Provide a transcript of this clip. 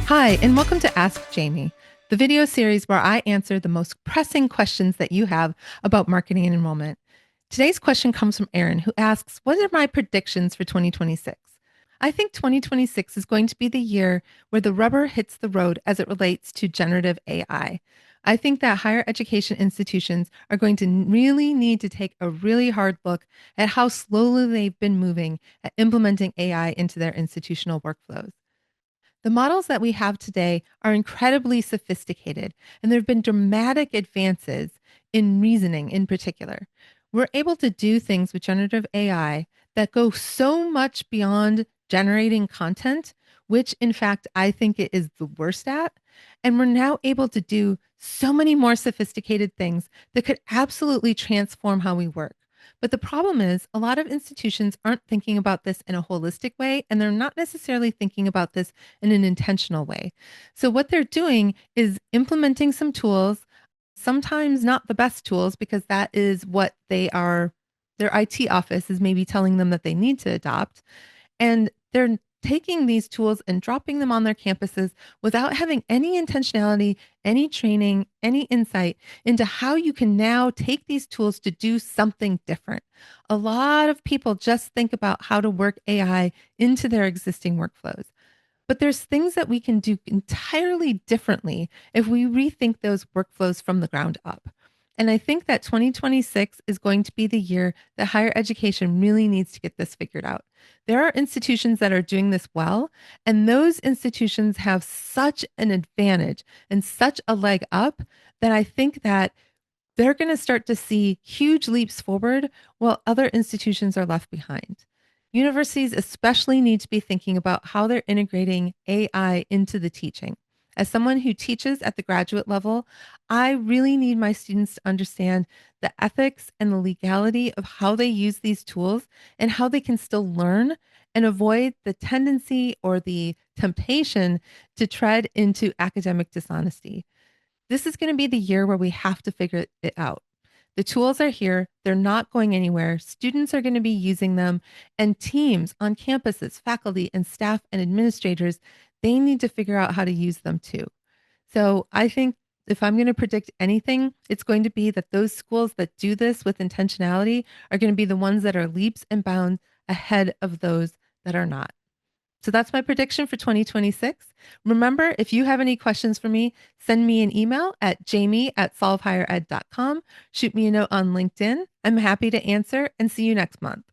Hi, and welcome to Ask Jaime, the video series where I answer the most pressing questions that you have about marketing and enrollment. Today's question comes from Aaron, who asks, what are my predictions for 2026? I think 2026 is going to be the year where the rubber hits the road as it relates to generative AI. I think that higher education institutions are going to really need to take a really hard look at how slowly they've been moving at implementing AI into their institutional workflows. The models that we have today are incredibly sophisticated, and there have been dramatic advances in reasoning in particular. We're able to do things with generative AI that go so much beyond generating content, which in fact I think it is the worst at. And we're now able to do so many more sophisticated things that could absolutely transform how we work. But the problem is, a lot of institutions aren't thinking about this in a holistic way, and they're not necessarily thinking about this in an intentional way. So, what they're doing is implementing some tools, sometimes not the best tools, because that is what their IT office is maybe telling them that they need to adopt. And they're taking these tools and dropping them on their campuses without having any intentionality, any training, any insight into how you can now take these tools to do something different. A lot of people just think about how to work AI into their existing workflows. But there's things that we can do entirely differently if we rethink those workflows from the ground up. And I think that 2026 is going to be the year that higher education really needs to get this figured out. There are institutions that are doing this well, and those institutions have such an advantage and such a leg up that I think that they're going to start to see huge leaps forward while other institutions are left behind. Universities especially need to be thinking about how they're integrating AI into the teaching. As someone who teaches at the graduate level, I really need my students to understand the ethics and the legality of how they use these tools and how they can still learn and avoid the tendency or the temptation to tread into academic dishonesty. This is going to be the year where we have to figure it out. The tools are here, they're not going anywhere. Students are going to be using them, and teams on campuses, faculty and staff and administrators, they need to figure out how to use them too. So I think if I'm going to predict anything, it's going to be that those schools that do this with intentionality are going to be the ones that are leaps and bounds ahead of those that are not. So that's my prediction for 2026. Remember, if you have any questions for me, send me an email at jamie@solvehighered.com. Shoot me a note on LinkedIn. I'm happy to answer, and see you next month.